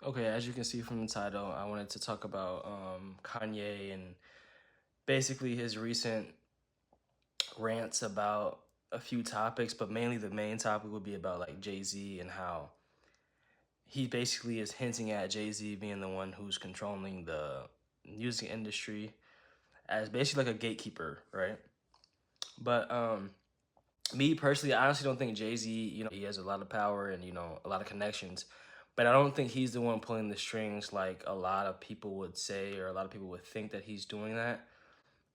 Okay, as you can see from the title, I wanted to talk about Kanye and basically his recent rants about a few topics, but mainly the main topic would be about like Jay-Z and how he basically is hinting at Jay-Z being the one who's controlling the music industry as basically like a gatekeeper, right? But me personally, I honestly don't think Jay-Z, he has a lot of power and a lot of connections, but I don't think he's the one pulling the strings like a lot of people would say, or a lot of people would think that he's doing that.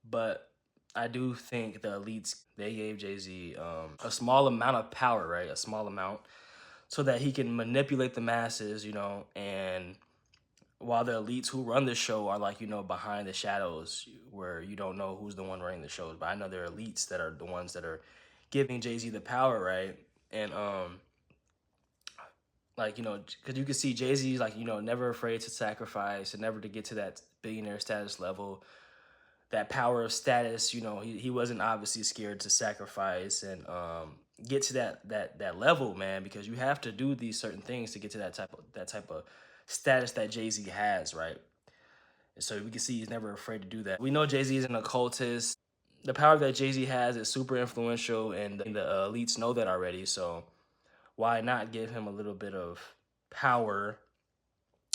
But I do think the elites, they gave Jay-Z a small amount of power, right? A small amount, so that he can manipulate the masses, and while the elites who run the show are like, behind the shadows where you don't know who's the one running the shows. But I know there are elites that are the ones that are giving Jay-Z the power, right? And like, because you can see Jay-Z's like, never afraid to sacrifice and never to get to that billionaire status level, that power of status. He wasn't obviously scared to sacrifice and get to that level, man, because you have to do these certain things to get to that type of status that Jay-Z has, right? And so we can see he's never afraid to do that. We know Jay-Z is an occultist. The power that Jay-Z has is super influential, and the elites know that already. So why not give him a little bit of power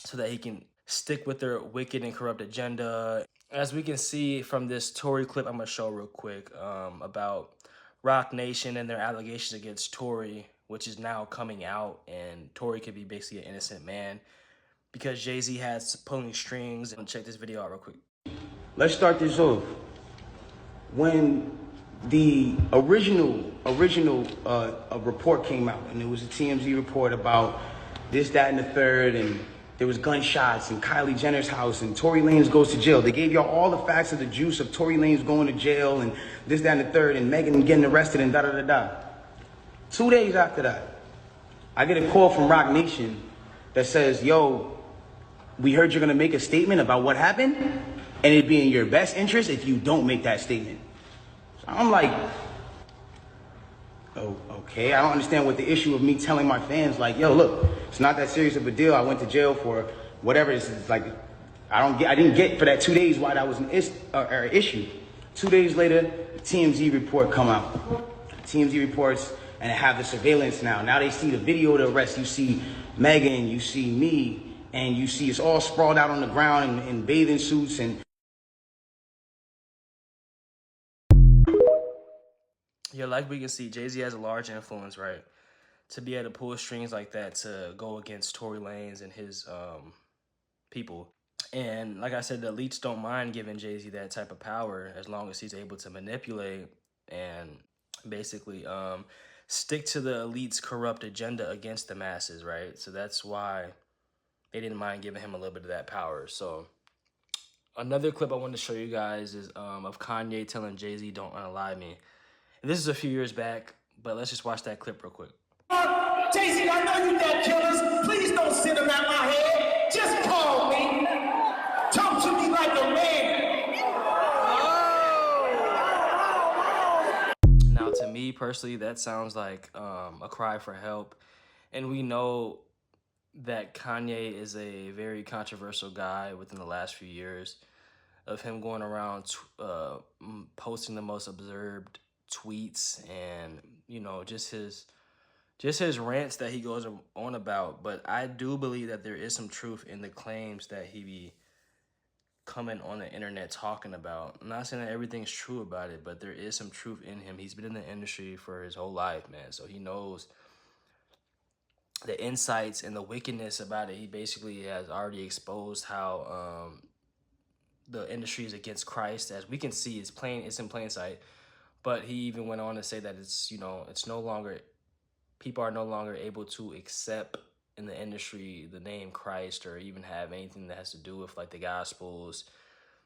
so that he can stick with their wicked and corrupt agenda? As we can see from this Tory clip, I'm gonna show real quick about Rock Nation and their allegations against Tory, which is now coming out, and Tory could be basically an innocent man because Jay-Z has pulling strings. And check this video out real quick. Let's start this off. When the original report came out, and it was a TMZ report about this, that, and the third, and there was gunshots in Kylie Jenner's house, and Tory Lanez goes to jail. They gave y'all all the facts of the juice of Tory Lanez going to jail, and this, that, and the third, and Megan getting arrested, and da-da-da-da. 2 days after that, I get a call from Rock Nation that says, yo, we heard you're gonna make a statement about what happened, and it'd be in your best interest if you don't make that statement. So I'm like, oh, okay, I don't understand what the issue of me telling my fans, like, yo, look, it's not that serious of a deal. I went to jail for whatever. It's like, I didn't get for that 2 days why that was an issue. 2 days later, the TMZ report come out. TMZ reports, and they have the surveillance now. Now they see the video of the arrest. You see Megan, you see me, and you see it's all sprawled out on the ground in bathing suits. And yeah, like we can see, Jay-Z has a large influence, right? To be able to pull strings like that to go against Tory Lanez and his people. And like I said, the elites don't mind giving Jay-Z that type of power as long as he's able to manipulate and basically stick to the elite's corrupt agenda against the masses, right? So that's why they didn't mind giving him a little bit of that power. So another clip I wanted to show you guys is of Kanye telling Jay-Z, "Don't unalive me." And this is a few years back, but let's just watch that clip real quick. Jay-Z, I know you got killers. Please don't send them out my head. Just call me. Talk to me like a man. Now, to me personally, that sounds like a cry for help. And we know that Kanye is a very controversial guy within the last few years of him going around posting the most observed tweets and, just his rants that he goes on about. But I do believe that there is some truth in the claims that he be coming on the internet talking about. I'm not saying that everything's true about it, but there is some truth in him. He's been in the industry for his whole life, man. So he knows the insights and the wickedness about it. He basically has already exposed how the industry is against Christ. As we can see, it's in plain sight. But he even went on to say that it's no longer, people are no longer able to accept in the industry the name Christ or even have anything that has to do with like the Gospels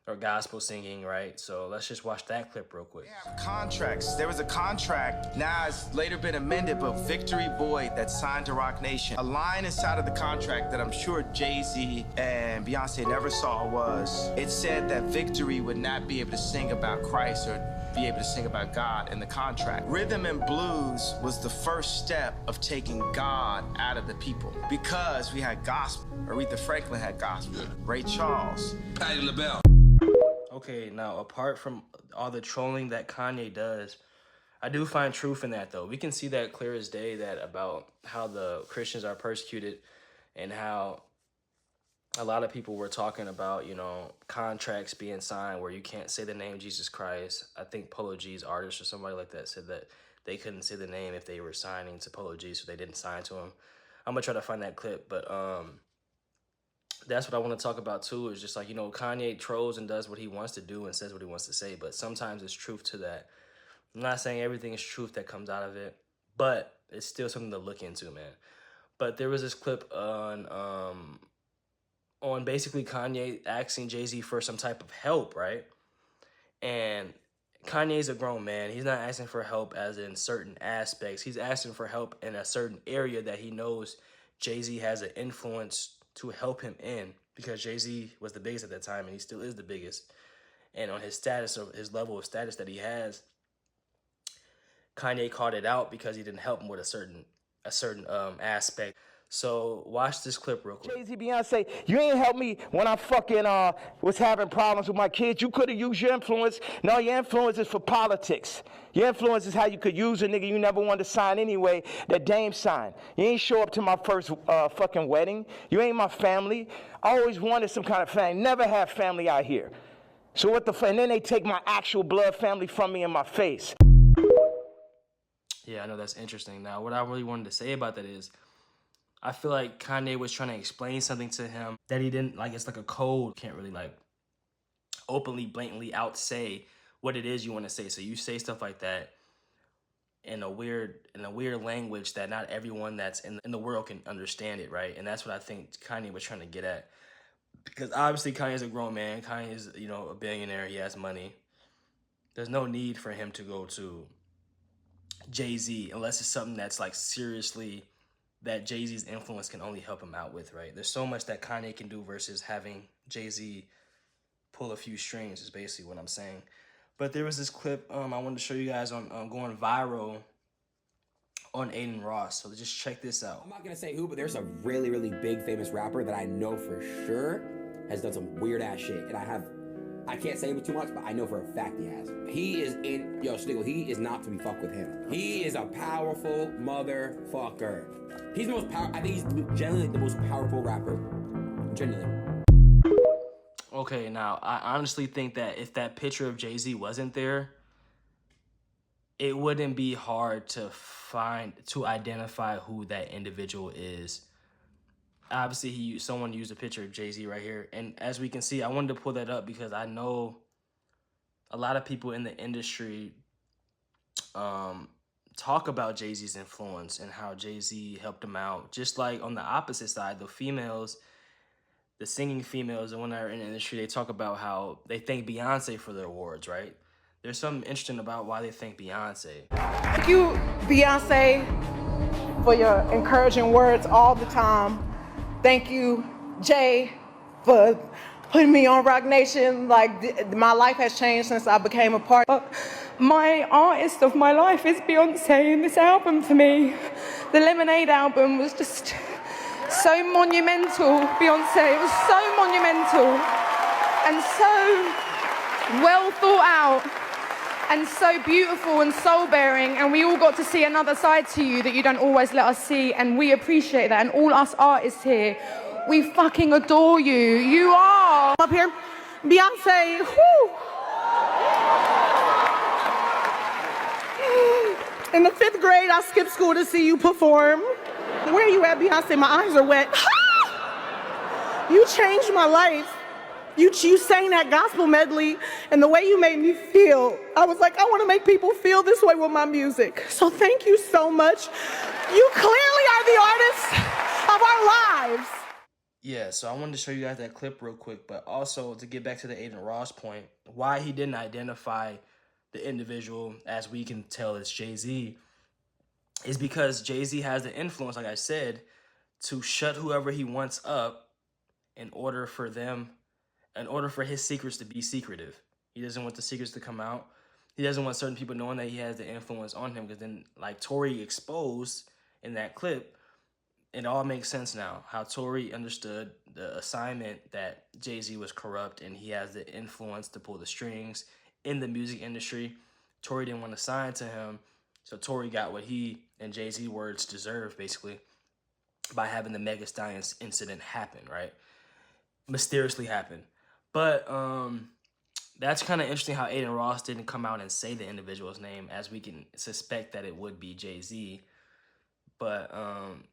or gospel singing, right? So let's just watch that clip real quick. Contracts. There was a contract. Now it's later been amended, but Victory Boyd that signed to Rock Nation. A line inside of the contract that I'm sure Jay-Z and Beyonce never saw was, it said that Victory would not be able to sing about Christ or be able to sing about God in the contract. Rhythm and blues was the first step of taking God out of the people because we had gospel. Aretha Franklin had gospel. Ray Charles. Patti LaBelle. Okay, now apart from all the trolling that Kanye does, I do find truth in that though. We can see that clear as day that about how the Christians are persecuted and how a lot of people were talking about, contracts being signed where you can't say the name Jesus Christ. I think Polo G's artist or somebody like that said that they couldn't say the name if they were signing to Polo G, so they didn't sign to him. I'm gonna try to find that clip, but that's what I want to talk about too. Is just like, Kanye trolls and does what he wants to do and says what he wants to say, but sometimes there's truth to that. I'm not saying everything is truth that comes out of it, but it's still something to look into, man. But there was this clip on basically Kanye asking Jay-Z for some type of help, right? And Kanye's a grown man. He's not asking for help as in certain aspects. He's asking for help in a certain area that he knows Jay-Z has an influence to help him in, because Jay-Z was the biggest at that time and he still is the biggest. And on his status, or his level of status that he has, Kanye called it out because he didn't help him with a certain aspect. So watch this clip real quick. Jay-Z, Beyonce, you ain't helped me when I fucking was having problems with my kids. You could have used your influence. No, your influence is for politics. Your influence is how you could use a nigga you never wanted to sign anyway, that Dame signed. You ain't show up to my first fucking wedding. You ain't my family. I always wanted some kind of family. Never had family out here. So what the fuck? And then they take my actual blood family from me in my face. Yeah, I know that's interesting. Now, what I really wanted to say about that is, I feel like Kanye was trying to explain something to him that he didn't, like, it's like a code. Can't really like openly, blatantly out say what it is you want to say. So you say stuff like that in a weird language that not everyone that's in the world can understand it, right? And that's what I think Kanye was trying to get at. Because obviously Kanye's a grown man. Kanye's, a billionaire. He has money. There's no need for him to go to Jay-Z unless it's something that's like seriously that Jay-Z's influence can only help him out with, right? There's so much that Kanye can do versus having Jay-Z pull a few strings is basically what I'm saying. But there was this clip I wanted to show you guys on going viral on Aiden Ross. So just check this out. I'm not going to say who, but there's a really, really big famous rapper that I know for sure has done some weird ass shit. And I can't say too much, but I know for a fact he has. He is Sniggle, he is not to be fucked with him. He is a powerful motherfucker. He's the most powerful, I think he's generally the most powerful rapper. Genuinely. Okay, now, I honestly think that if that picture of Jay-Z wasn't there, it wouldn't be hard to identify who that individual is. Obviously, someone used a picture of Jay-Z right here. And as we can see, I wanted to pull that up because I know a lot of people in the industry talk about Jay-Z's influence and how Jay-Z helped him out. Just like on the opposite side, the singing females, the one that are in the industry, they talk about how they thank Beyonce for their awards, right? There's something interesting about why they thank Beyonce. Thank you, Beyonce, for your encouraging words all the time. Thank you, Jay, for putting me on Rock Nation. Like, my life has changed since I became a part. My artist of my life is Beyonce, and this album for me, the Lemonade album, was just so monumental, Beyonce. It was so monumental and so well thought out and so beautiful and soul-bearing, and we all got to see another side to you that you don't always let us see, and we appreciate that. And all us artists here, we fucking adore you. You are. Up here, Beyonce, whoo. In the 5th grade, I skipped school to see you perform. Where are you at, Beyonce? My eyes are wet. You changed my life. You sang that gospel medley, and the way you made me feel, I was like, I want to make people feel this way with my music. So thank you so much. You clearly are the artist of our lives. Yeah, so I wanted to show you guys that clip real quick, but also to get back to the Aiden Ross point, why he didn't identify the individual, as we can tell it's Jay-Z, is because Jay-Z has the influence, like I said, to shut whoever he wants up in order for his secrets to be secretive. He doesn't want the secrets to come out. he doesn't want certain people knowing that he has the influence on him, because then, like Tory exposed in that clip, it all makes sense now. How Tory understood the assignment that Jay-Z was corrupt and he has the influence to pull the strings in the music industry. Tory didn't want to sign to him, so Tory got what he, in Jay-Z words, deserved, basically, by having the Mega Stallions incident happen, right? Mysteriously happen. But that's kind of interesting how Aiden Ross didn't come out and say the individual's name, as we can suspect that it would be Jay-Z. But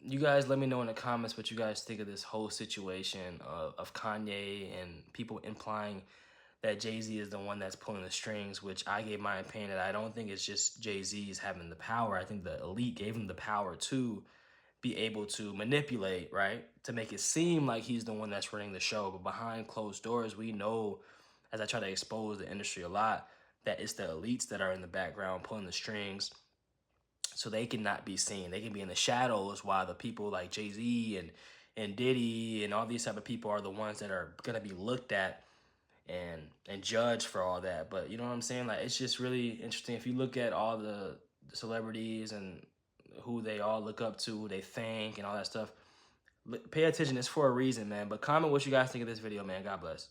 you guys let me know in the comments what you guys think of this whole situation of Kanye and people implying that Jay-Z is the one that's pulling the strings, which I gave my opinion that I don't think it's just Jay-Z's having the power. I think the elite gave him the power to be able to manipulate, right? To make it seem like he's the one that's running the show. But behind closed doors, we know, as I try to expose the industry a lot, that it's the elites that are in the background pulling the strings, so they cannot be seen. They can be in the shadows, while the people like Jay-Z and Diddy and all these type of people are the ones that are gonna be looked at and judged for all that. But you know what I'm saying? Like, it's just really interesting. If you look at all the celebrities and who they all look up to, who they thank and all that stuff, pay attention. It's for a reason, man. But comment what you guys think of this video, man. God bless.